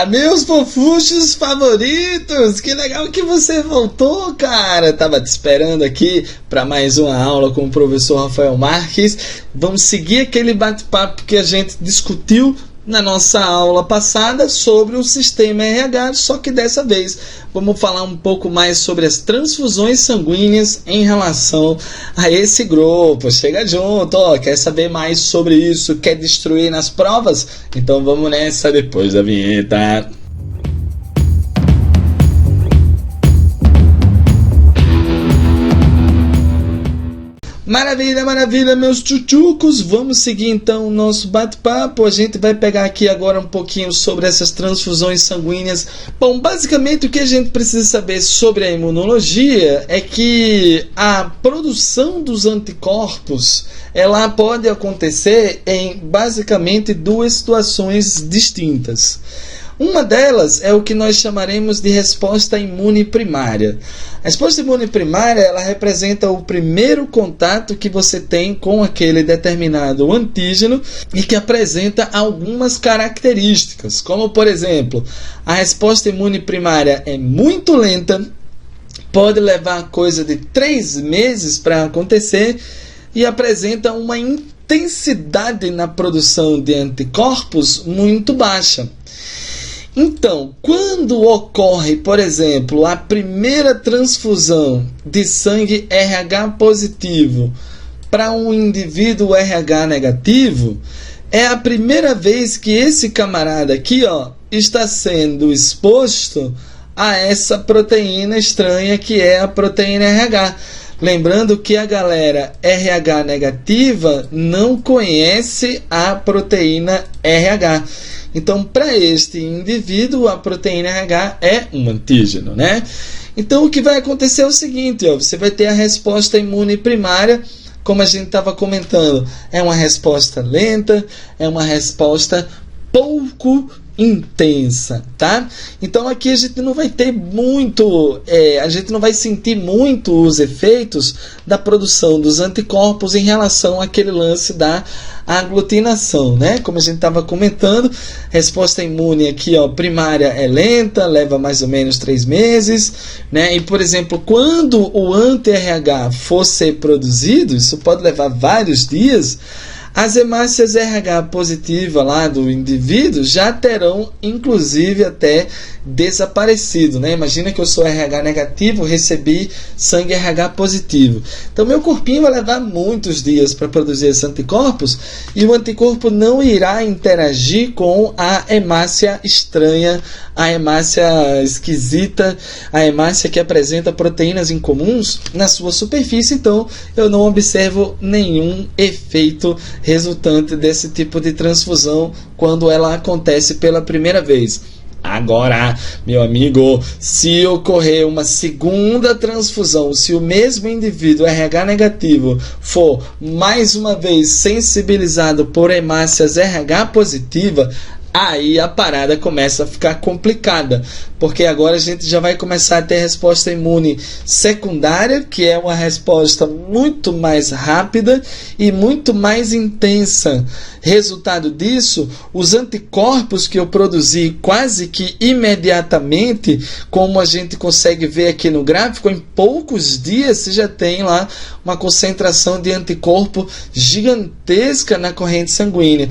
Meus fofuchos favoritos, que legal que você voltou, cara. Tava te esperando aqui para mais uma aula com o professor Rafael Marques. Vamos seguir aquele bate-papo que a gente discutiu na nossa aula passada sobre o sistema RH, só que dessa vez vamos falar um pouco mais sobre as transfusões sanguíneas em relação a esse grupo. Chega junto, quer saber mais sobre isso? Quer destruir nas provas? Então vamos nessa depois da vinheta. Maravilha, maravilha, meus tchutchucos. Vamos seguir então o nosso bate-papo. A gente vai pegar aqui agora um pouquinho sobre essas transfusões sanguíneas. Bom, basicamente o que a gente precisa saber sobre a imunologia é que a produção dos anticorpos, ela pode acontecer em basicamente duas situações distintas. Uma delas é o que nós chamaremos de resposta imune primária. A resposta imune primária, ela representa o primeiro contato que você tem com aquele determinado antígeno e que apresenta algumas características, como por exemplo, a resposta imune primária é muito lenta, pode levar coisa de 3 meses para acontecer e apresenta uma intensidade na produção de anticorpos muito baixa. Então, quando ocorre, por exemplo, a primeira transfusão de sangue RH positivo para um indivíduo RH negativo, é a primeira vez que esse camarada aqui, está sendo exposto a essa proteína estranha que é a proteína RH. Lembrando que a galera RH negativa não conhece a proteína RH. Então, para este indivíduo, a proteína RH é um antígeno, né? Então, o que vai acontecer é o seguinte, você vai ter a resposta imune primária, como a gente estava comentando, é uma resposta lenta, é uma resposta pouco intensa, tá? Então aqui a gente não vai ter muito, a gente não vai sentir muito os efeitos da produção dos anticorpos em relação àquele lance da aglutinação, né? Como a gente estava comentando, resposta imune aqui, primária é lenta, leva mais ou menos 3 meses, né? E por exemplo, quando o anti-RH for ser produzido, isso pode levar vários dias. As hemácias RH positiva lá do indivíduo já terão, inclusive, até desaparecido, né? Imagina que eu sou RH negativo, recebi sangue RH positivo. Então, meu corpinho vai levar muitos dias para produzir esses anticorpos e o anticorpo não irá interagir com a hemácia estranha, a hemácia esquisita, a hemácia que apresenta proteínas incomuns na sua superfície. Então, eu não observo nenhum efeito resultante desse tipo de transfusão quando ela acontece pela primeira vez. Agora, meu amigo, se ocorrer uma segunda transfusão, se o mesmo indivíduo RH negativo for mais uma vez sensibilizado por hemácias RH positiva, aí a parada começa a ficar complicada, porque agora a gente já vai começar a ter resposta imune secundária, que é uma resposta muito mais rápida e muito mais intensa. Resultado disso, os anticorpos que eu produzi quase que imediatamente, como a gente consegue ver aqui no gráfico, em poucos dias você já tem lá uma concentração de anticorpo gigantesca na corrente sanguínea.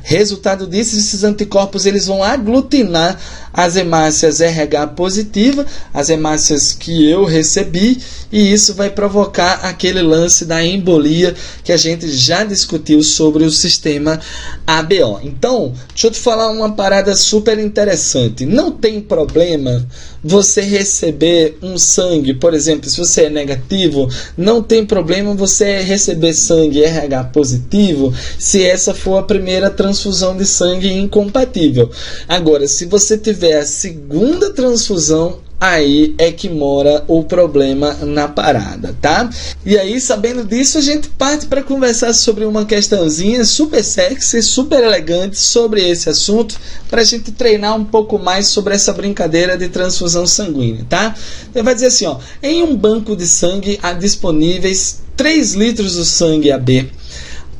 Resultado disso, esses anticorpos eles vão aglutinar as hemácias RH positiva, as hemácias que eu recebi, e isso vai provocar aquele lance da embolia que a gente já discutiu sobre o sistema ABO. Então, deixa eu te falar uma parada super interessante. Não tem problema você receber um sangue, por exemplo, se você é negativo, não tem problema você receber sangue RH positivo se essa for a primeira transfusão de sangue incompatível. Agora, se você tiver a segunda transfusão, aí é que mora o problema na parada, tá? E aí, sabendo disso, a gente parte para conversar sobre uma questãozinha super sexy, super elegante sobre esse assunto, para a gente treinar um pouco mais sobre essa brincadeira de transfusão sanguínea, tá? Então vai dizer assim, em um banco de sangue há disponíveis 3 litros do sangue AB.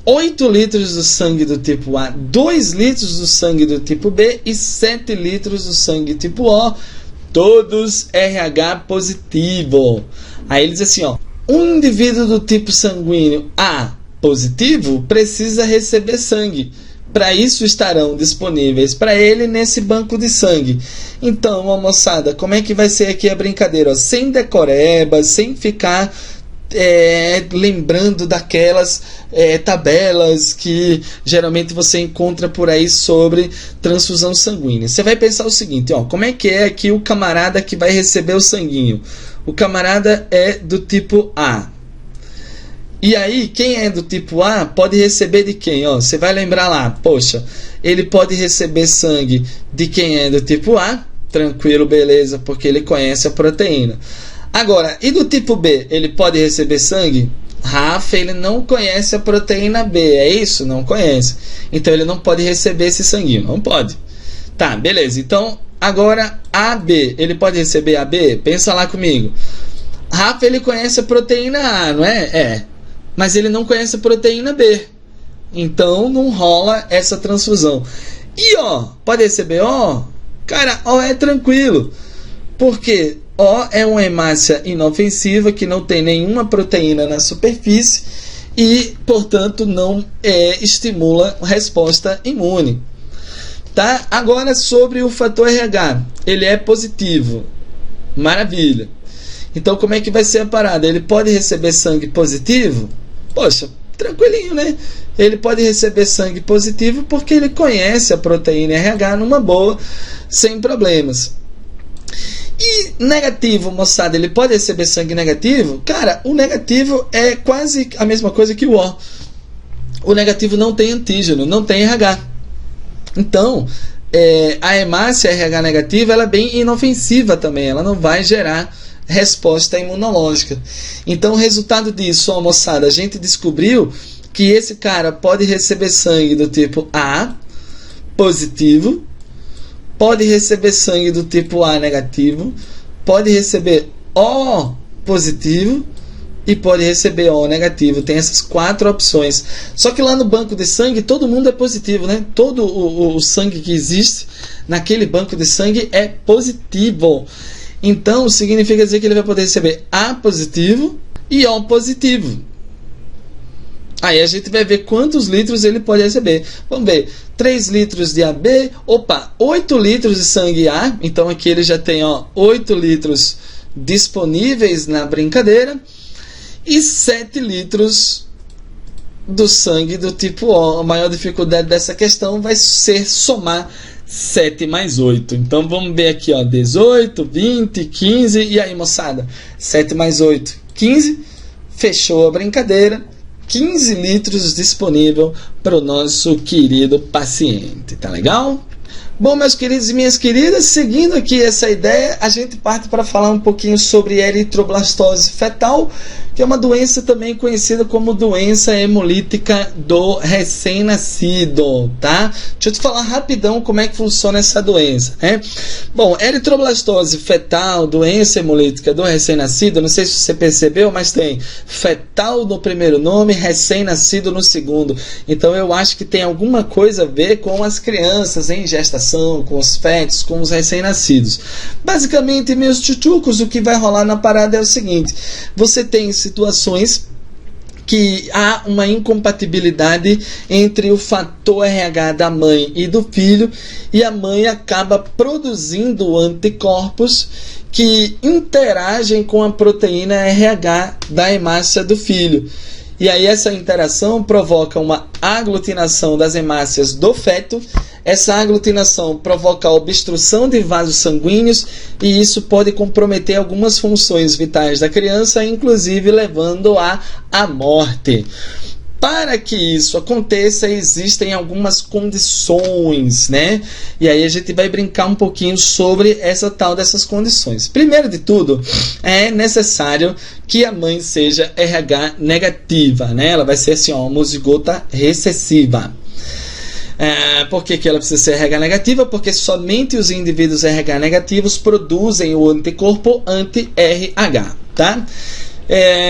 8 litros do sangue do tipo A, 2 litros do sangue do tipo B e 7 litros do sangue tipo O, todos RH positivo. Aí ele diz assim, ó, um indivíduo do tipo sanguíneo A positivo precisa receber sangue. Para isso estarão disponíveis para ele nesse banco de sangue. Então, ó, moçada, como é que vai ser aqui a brincadeira? Ó, sem decorebas, sem ficar lembrando daquelas tabelas que geralmente você encontra por aí sobre transfusão sanguínea. Você vai pensar o seguinte, ó, como é que é aqui o camarada que vai receber o sanguinho? O camarada é do tipo A. E aí, quem é do tipo A pode receber de quem? Ó, você vai lembrar lá, poxa, ele pode receber sangue de quem é do tipo A, tranquilo, beleza, porque ele conhece a proteína. Agora, e do tipo B, ele pode receber sangue? Rafa, ele não conhece a proteína B, é isso? Não conhece. Então ele não pode receber esse sanguinho, não pode. Tá, beleza, então agora AB, ele pode receber AB? Pensa lá comigo. Rafa, ele conhece a proteína A, não é? É. Mas ele não conhece a proteína B. Então não rola essa transfusão. E O, pode receber O? Cara, O é tranquilo. Porque O é uma hemácia inofensiva que não tem nenhuma proteína na superfície e, portanto, não estimula resposta imune. Tá? Agora sobre o fator RH. Ele é positivo. Maravilha. Então como é que vai ser a parada? Ele pode receber sangue positivo? Poxa, tranquilinho, né? Ele pode receber sangue positivo porque ele conhece a proteína RH numa boa, sem problemas. E negativo, moçada, ele pode receber sangue negativo? Cara, o negativo é quase a mesma coisa que o O. O negativo não tem antígeno, não tem RH. Então, a hemácia RH negativa ela é bem inofensiva também, ela não vai gerar resposta imunológica. Então, o resultado disso, ó, moçada, a gente descobriu que esse cara pode receber sangue do tipo A positivo, pode receber sangue do tipo A negativo, pode receber O positivo e pode receber O negativo. Tem essas 4 opções. Só que lá no banco de sangue todo mundo é positivo, né? Todo o sangue que existe naquele banco de sangue é positivo. Então significa dizer que ele vai poder receber A positivo e O positivo. Aí a gente vai ver quantos litros ele pode receber. Vamos ver, 3 litros de AB, 8 litros de sangue A. Então aqui ele já tem 8 litros disponíveis na brincadeira. E 7 litros do sangue do tipo O. A maior dificuldade dessa questão vai ser somar 7 mais 8. Então vamos ver aqui, 18, 20, 15. E aí, moçada? 7 mais 8, 15. Fechou a brincadeira. 15 litros disponível para o nosso querido paciente. Tá legal? Bom, meus queridos e minhas queridas, seguindo aqui essa ideia, a gente parte para falar um pouquinho sobre eritroblastose fetal, que é uma doença também conhecida como doença hemolítica do recém-nascido, tá? Deixa eu te falar rapidão como é que funciona essa doença, né? Bom, eritroblastose fetal, doença hemolítica do recém-nascido, não sei se você percebeu, mas tem fetal no primeiro nome, recém-nascido no segundo. Então eu acho que tem alguma coisa a ver com as crianças em gestação, com os fetos, com os recém-nascidos. Basicamente, meus tchutchucos, o que vai rolar na parada é o seguinte: você tem situações que há uma incompatibilidade entre o fator RH da mãe e do filho, e a mãe acaba produzindo anticorpos que interagem com a proteína RH da hemácia do filho. E aí essa interação provoca uma aglutinação das hemácias do feto. Essa aglutinação provoca a obstrução de vasos sanguíneos e isso pode comprometer algumas funções vitais da criança, inclusive levando-a à morte. Para que isso aconteça, existem algumas condições, né? E aí a gente vai brincar um pouquinho sobre essa tal dessas condições. Primeiro de tudo, é necessário que a mãe seja RH negativa, né? Ela vai ser assim, homozigota recessiva. Por que ela precisa ser RH negativa? Porque somente os indivíduos RH negativos produzem o anticorpo anti-RH, tá?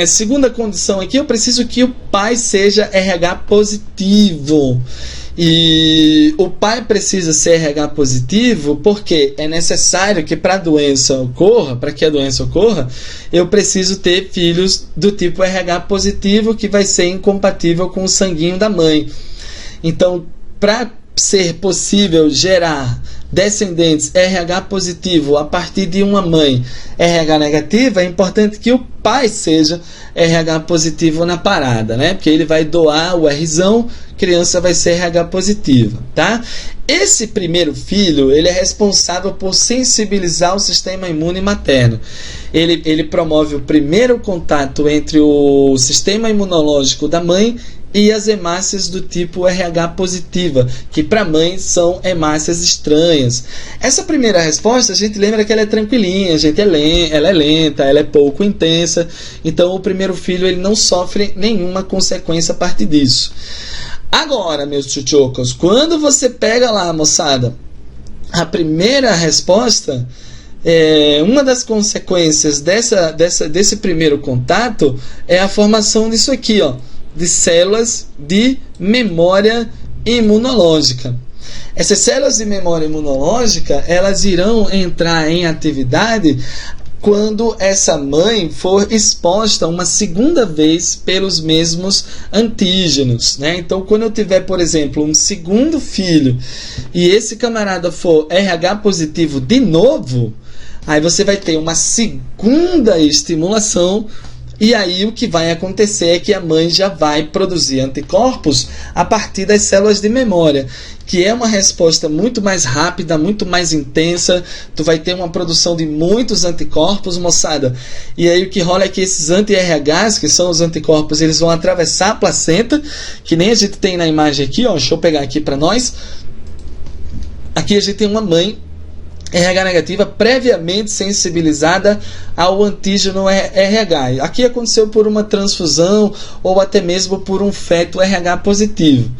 Segunda condição aqui, eu preciso que o pai seja RH positivo. E o pai precisa ser RH positivo porque é necessário que para que a doença ocorra, eu preciso ter filhos do tipo RH positivo, que vai ser incompatível com o sanguíneo da mãe. Então, para ser possível gerar descendentes RH positivo a partir de uma mãe RH negativa, é importante que o pai seja RH positivo na parada, né? Porque ele vai doar o Rzão, criança vai ser RH positiva, tá? Esse primeiro filho, ele é responsável por sensibilizar o sistema imune materno. Ele promove o primeiro contato entre o sistema imunológico da mãe e as hemácias do tipo RH positiva, que para a mãe são hemácias estranhas. Essa primeira resposta, a gente lembra que ela é tranquilinha, ela é lenta, ela é pouco intensa, então o primeiro filho ele não sofre nenhuma consequência a partir disso. Agora, meus tchutchocos, quando você pega lá, moçada, a primeira resposta, uma das consequências desse primeiro contato é a formação disso aqui, ó, de células de memória imunológica. Essas células de memória imunológica, elas irão entrar em atividade quando essa mãe for exposta uma segunda vez pelos mesmos antígenos, né? Então, quando eu tiver, por exemplo, um segundo filho e esse camarada for RH positivo de novo, aí você vai ter uma segunda estimulação. E aí o que vai acontecer é que a mãe já vai produzir anticorpos a partir das células de memória, que é uma resposta muito mais rápida, muito mais intensa. Tu vai ter uma produção de muitos anticorpos, moçada. E aí o que rola é que esses anti-RHs, que são os anticorpos, eles vão atravessar a placenta, que nem a gente tem na imagem aqui, ó. Deixa eu pegar aqui para nós. Aqui a gente tem uma mãe RH negativa previamente sensibilizada ao antígeno RH. Aqui aconteceu por uma transfusão ou até mesmo por um feto RH positivo.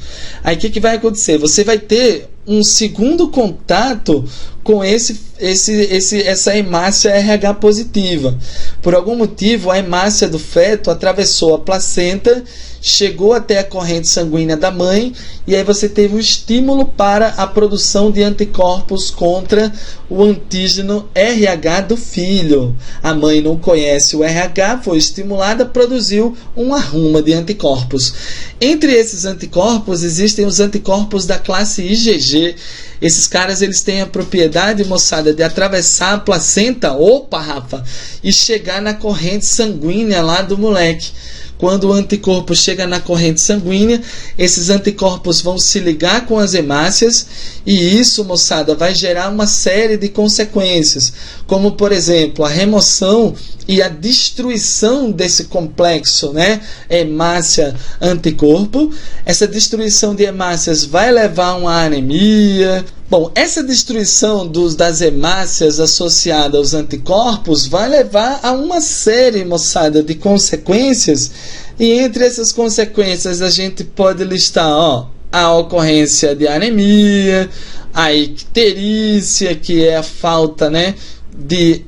Aí o que vai acontecer? Você vai ter um segundo contato com essa hemácia RH positiva. Por algum motivo, a hemácia do feto atravessou a placenta, chegou até a corrente sanguínea da mãe, e aí você teve um estímulo para a produção de anticorpos contra o antígeno RH do filho. A mãe não conhece o RH, foi estimulada, produziu uma arruma de anticorpos. Entre esses anticorpos existem os anticorpos da classe IgG. Esses caras, eles têm a propriedade, moçada, de atravessar a placenta, opa, Rafa, e chegar na corrente sanguínea lá do moleque. Quando o anticorpo chega na corrente sanguínea, esses anticorpos vão se ligar com as hemácias, e isso, moçada, vai gerar uma série de consequências, como, por exemplo, a remoção e a destruição desse complexo, né? Hemácia-anticorpo. Essa destruição de hemácias vai levar a uma anemia. Bom, essa destruição das hemácias associada aos anticorpos vai levar a uma série, moçada, de consequências, e entre essas consequências a gente pode listar, ó, a ocorrência de anemia, a icterícia, que é a falta, né, de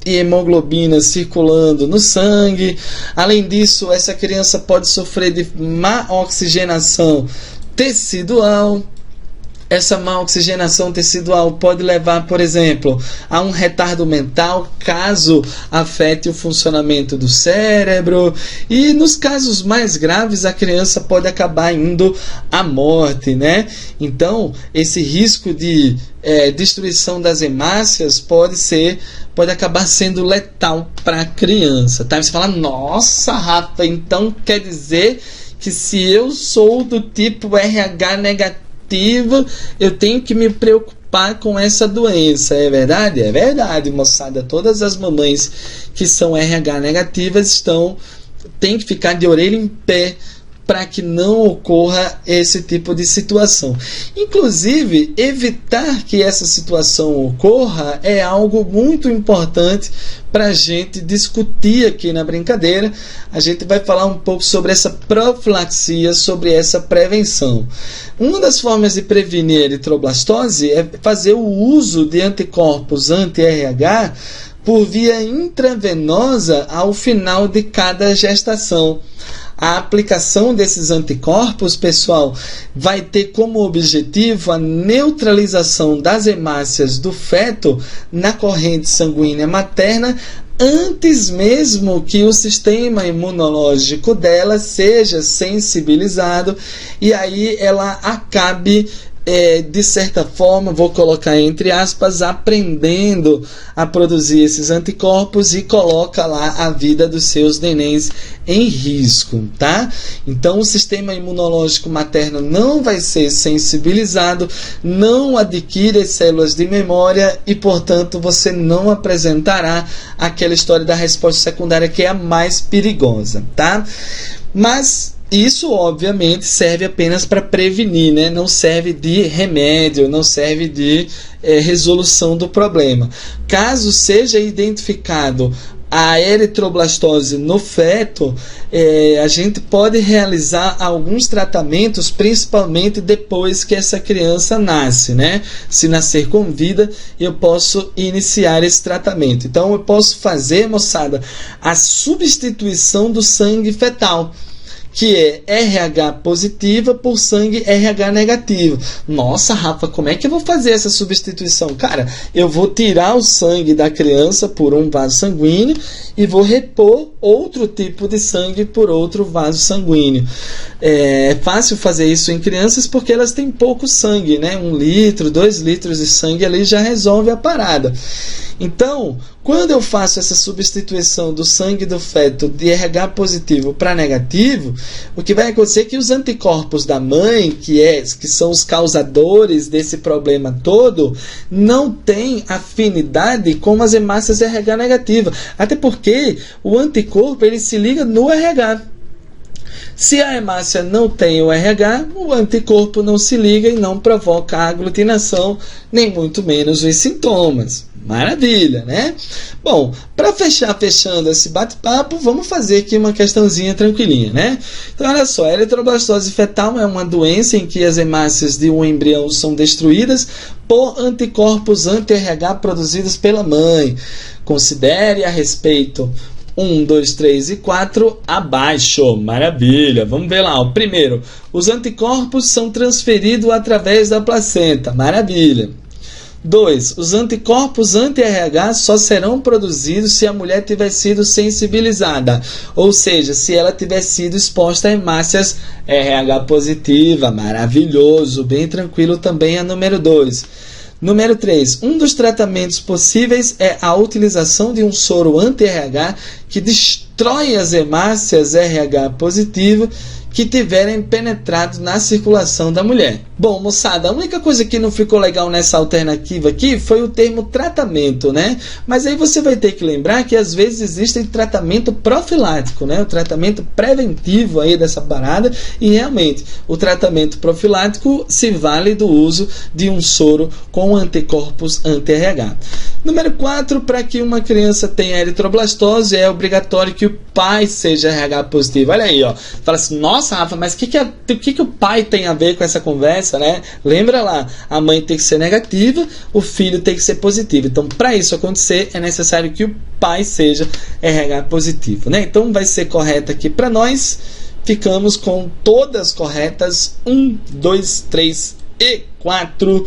hemoglobina circulando no sangue. Além disso, essa criança pode sofrer de má oxigenação tecidual. Essa má oxigenação tecidual pode levar, por exemplo, a um retardo mental, caso afete o funcionamento do cérebro. E nos casos mais graves, a criança pode acabar indo à morte, né? Então, esse risco de destruição das hemácias pode acabar sendo letal para a criança, tá? Você fala, nossa, Rafa, então quer dizer que se eu sou do tipo RH negativo, eu tenho que me preocupar com essa doença. É verdade? É verdade, moçada. Todas as mamães que são RH negativas têm que ficar de orelha em pé para que não ocorra esse tipo de situação. Inclusive, evitar que essa situação ocorra é algo muito importante para a gente discutir aqui na brincadeira. A gente vai falar um pouco sobre essa profilaxia, sobre essa prevenção. Uma das formas de prevenir a eritroblastose é fazer o uso de anticorpos anti-RH por via intravenosa ao final de cada gestação. A aplicação desses anticorpos, pessoal, vai ter como objetivo a neutralização das hemácias do feto na corrente sanguínea materna antes mesmo que o sistema imunológico dela seja sensibilizado e aí ela acabe de certa forma, vou colocar entre aspas, aprendendo a produzir esses anticorpos e coloca lá a vida dos seus nenéns em risco, tá? Então o sistema imunológico materno não vai ser sensibilizado, não adquire as células de memória e, portanto, você não apresentará aquela história da resposta secundária que é a mais perigosa, tá? Mas isso, obviamente, serve apenas para prevenir, né? Não serve de remédio, não serve de resolução do problema. Caso seja identificado a eritroblastose no feto, a gente pode realizar alguns tratamentos, principalmente depois que essa criança nasce, né? Se nascer com vida, eu posso iniciar esse tratamento. Então, eu posso fazer, moçada, a substituição do sangue fetal, que é RH positiva por sangue RH negativo. Nossa, Rafa, como é que eu vou fazer essa substituição? Cara, eu vou tirar o sangue da criança por um vaso sanguíneo e vou repor outro tipo de sangue por outro vaso sanguíneo. É fácil fazer isso em crianças porque elas têm pouco sangue, né? 1 litro, 2 litros de sangue ali já resolve a parada. Então, quando eu faço essa substituição do sangue do feto de RH positivo para negativo, o que vai acontecer é que os anticorpos da mãe, que são os causadores desse problema todo, não têm afinidade com as hemácias RH negativa. Até porque o anticorpo ele se liga no RH. Se a hemácia não tem o RH, o anticorpo não se liga e não provoca a aglutinação, nem muito menos os sintomas. Maravilha, né? Bom, para fechando esse bate-papo, vamos fazer aqui uma questãozinha tranquilinha, né? Então, olha só, a eritroblastose fetal é uma doença em que as hemácias de um embrião são destruídas por anticorpos anti-RH produzidos pela mãe. Considere a respeito 1, 2, 3 e 4 abaixo. Maravilha. Vamos ver lá. O primeiro, os anticorpos são transferidos através da placenta. Maravilha. 2. Os anticorpos anti-RH só serão produzidos se a mulher tiver sido sensibilizada, ou seja, se ela tiver sido exposta a hemácias RH positiva. Maravilhoso. Bem tranquilo também a número 2. Número 3. Um dos tratamentos possíveis é a utilização de um soro anti-RH que destrói as hemácias RH positiva que tiverem penetrado na circulação da mulher. Bom, moçada, a única coisa que não ficou legal nessa alternativa aqui foi o termo tratamento, né? Mas aí você vai ter que lembrar que às vezes existe tratamento profilático, né? O tratamento preventivo aí dessa parada, e realmente o tratamento profilático se vale do uso de um soro com anticorpos anti-RH. Número 4, para que uma criança tenha eritroblastose é obrigatório que o pai seja RH positivo. Olha aí, ó. Fala assim, nossa, Rafa, mas o que o pai tem a ver com essa conversa, né? Lembra lá, a mãe tem que ser negativa, o filho tem que ser positivo. Então, para isso acontecer, é necessário que o pai seja RH positivo, né? Então, vai ser correto aqui para nós. Ficamos com todas corretas. 1, 2, 3 e 4.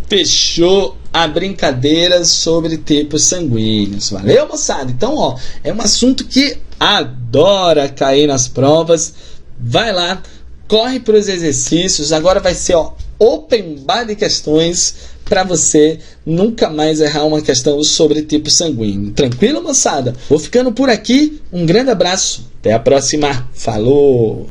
Fechou a brincadeira sobre tipos sanguíneos. Valeu, moçada? Então, ó, é um assunto que adora cair nas provas. Vai lá, corre para os exercícios. Agora vai ser, ó, open bar de questões para você nunca mais errar uma questão sobre tipo sanguíneo. Tranquilo, moçada? Vou ficando por aqui. Um grande abraço. Até a próxima. Falou!